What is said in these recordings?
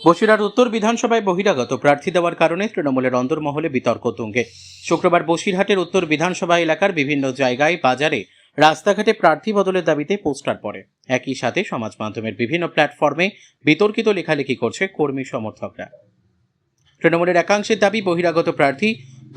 বসিরহাট উত্তর বিধানসভায় বহিরাগত প্রার্থী দেওয়ার কারণে তৃণমূলের অন্দরমহলে বিতর্ক তুঙ্গে। শুক্রবার বসিরহাটের উত্তর বিধানসভা এলাকার বিভিন্ন জায়গায়, বাজারে, রাস্তাঘাটে প্রার্থী বদলের দাবিতে পোস্টার পড়ে। একই সাথে সমাজ মাধ্যমের বিভিন্ন প্ল্যাটফর্মে বিতর্কিত লেখালেখি করছে কর্মী সমর্থকরা। তৃণমূলের একাংশের দাবি, বহিরাগত প্রার্থী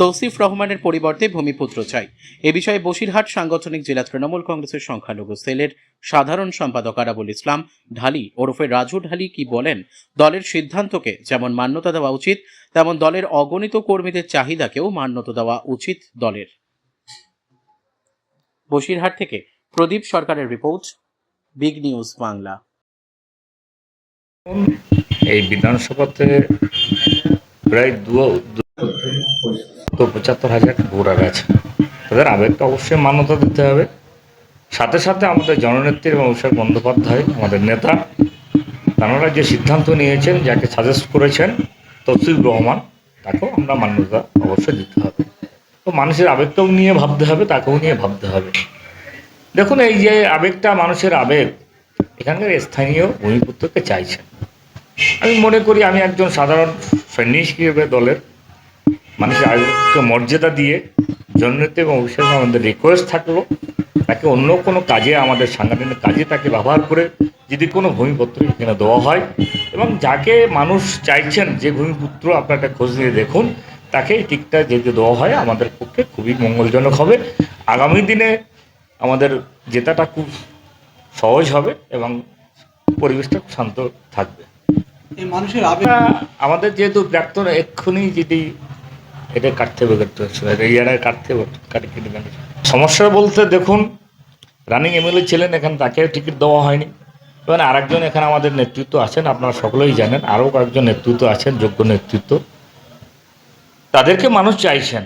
তৌসিফ রহমানের পরিবর্তে ভূমিপুত্র চাই। এ বিষয়ে বসিরহাট সাংগঠনিক জেলা তৃণমূল কংগ্রেসের সংখ্যালঘু সেলের সাধারণ সম্পাদক আরাবুল ইসলাম ঢালি ওরফে রাজু ঢালি কি বলেন, দলের সিদ্ধান্তকে যেমন মান্যতা দেওয়া উচিত, তেমন দলের অগণিত কর্মীদের চাহিদাকেও মান্যতা দেওয়া উচিত দলের। বসিরহাট থেকে প্রদীপ সরকারের রিপোর্ট, বিগ নিউজ বাংলা। এই বিধানসভাতে প্রায় 75,000 ভোটার আছে। তাদের আবেগকে অবশ্যই মান্যতা দিতে হবে। সাথে সাথে আমাদের জননেত্রী এবং অভিষেক বন্দ্যোপাধ্যায়, আমাদের নেতা, তাঁরা যে সিদ্ধান্ত নিয়েছেন, যাকে সাজেস্ট করেছেন তৌসিফ রহমান, তাকেও আমরা মান্যতা অবশ্যই দিতে হবে। তো মানুষের আবেগটাও নিয়ে ভাবতে হবে, তাকেও নিয়ে ভাবতে হবে। দেখুন, এই যে আবেগটা, মানুষের আবেগ, এখানকার স্থানীয় ভূমিপুত্রকে চাইছেন। আমি মনে করি, আমি একজন সাধারণ সৈনিক হিসেবে দলের মানুষের আবেগকে মর্যাদা দিয়ে জননেত্রী এবং অভিষেক আমাদের রিকোয়েস্ট থাকলো, তাকে অন্য কোনো কাজে, আমাদের সাংগঠনিক কাজে তাকে ব্যবহার করে যদি কোনো ভূমিপত্র এখানে দেওয়া হয়, এবং যাকে মানুষ চাইছেন যে ভূমিপুত্র, আপনার একটা খোঁজ নিয়ে দেখুন, তাকে এই টিকটা যদি দেওয়া হয় আমাদের পক্ষে খুবই মঙ্গলজনক হবে। আগামী দিনে আমাদের জেতাটা খুব সহজ হবে এবং পরিবেশটা শান্ত থাকবে। মানুষের আবেগ আমাদের যেহেতু প্রাক্তন এক্ষুনি যদি এটা কাটতে হবে, কাটতে হবে, সমস্যা বলতে দেখুন, রানিং এমএলএ ছিলেন, এখানে তাকে টিকিট দেওয়া হয়নি। এবার আরেকজন এখানে আমাদের নেতৃত্ব আছেন, আপনারা সকলেই জানেন, আরও কয়েকজন নেতৃত্ব আছেন, যোগ্য নেতৃত্ব, তাদেরকে মানুষ চাইছেন।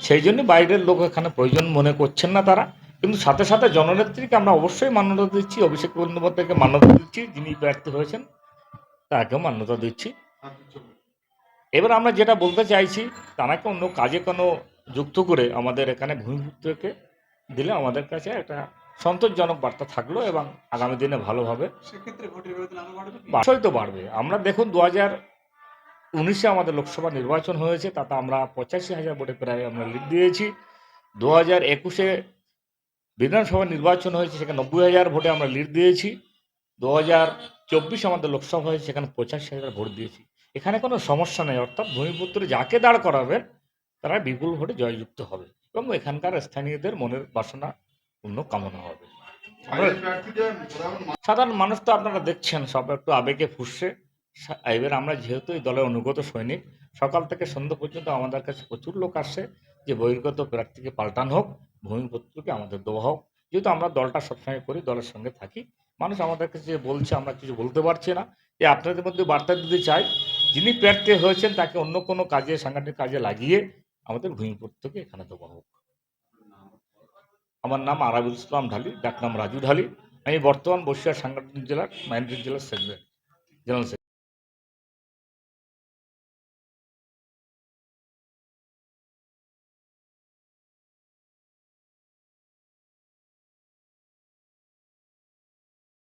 সেই জন্য বাইরের লোক এখানে প্রয়োজন মনে করছেন না তারা। কিন্তু সাথে সাথে জননেত্রীকে আমরা অবশ্যই মান্যতা দিচ্ছি, অভিষেক বন্দ্যোপাধ্যায়কে মান্যতা দিচ্ছি, যিনি প্রার্থী হয়েছেন তাকেও মান্যতা দিচ্ছি। এবার আমরা যেটা বলতে চাইছি, তারাকে অন্য কাজে কোনো যুক্ত করে আমাদের এখানে ভূমিপুত্রকে দিলে আমাদের কাছে একটা সন্তোষজনক বার্তা থাকলো, এবং আগামী দিনে ভালোভাবে বাড়বে তো বাড়বে। আমরা দেখুন, 2019-এ আমাদের লোকসভা নির্বাচন হয়েছে, তাতে আমরা 85,000 ভোটে প্রায় আমরা লিড দিয়েছি। 2021-এ বিধানসভা নির্বাচন হয়েছে, সেখানে 90,000 ভোটে আমরা লিড দিয়েছি। 2024 আমাদের লোকসভা হয়েছে, সেখানে 85,000 ভোট দিয়েছি। এখানে কোনো সমস্যা নেই, অর্থাৎ ভূমিপুত্র যাকে দাঁড় করাবেন তারা বিপুল ভোটে জয়যুক্ত হবে এবং এখানকার স্থানীয়দের মনের বাসনা পূর্ণ কামনা হবে। সাধারণ মানুষ তো আপনারা দেখছেন, সব একটু আবেগে ফুসছে। এবার আমরা যেহেতু এই দলের অনুগত সৈনিক, সকাল থেকে সন্ধ্যা পর্যন্ত আমাদের কাছে প্রচুর লোক আসছে যে বহির্গত প্রার্থীকে পাল্টানো হোক, ভূমিপুত্রকে আমাদের দেওয়া হোক। যেহেতু আমরা দলটা সবসময় করি, দলের সঙ্গে থাকি, মানুষ আমাদের কাছে যে বলছে, আমরা কিছু বলতে পারছি না। যে আপনাদের মধ্যে বার্তা দিতে চাই, যিনি প্রার্থী হয়েছেন তাকে অন্য কোনো কাজে, সাংগঠনিক কাজে লাগিয়ে আমাদের ভূমিপুত্রকে এখানে দেওয়া হোক। আমার নাম আরাবুল ইসলাম ঢালি, ডাক নাম রাজু ঢালি। আমি বর্তমান বসিরহাট সাংগঠনিক জেলার মাইনরিটি জেলার জেনারেল সেক্রেটারি।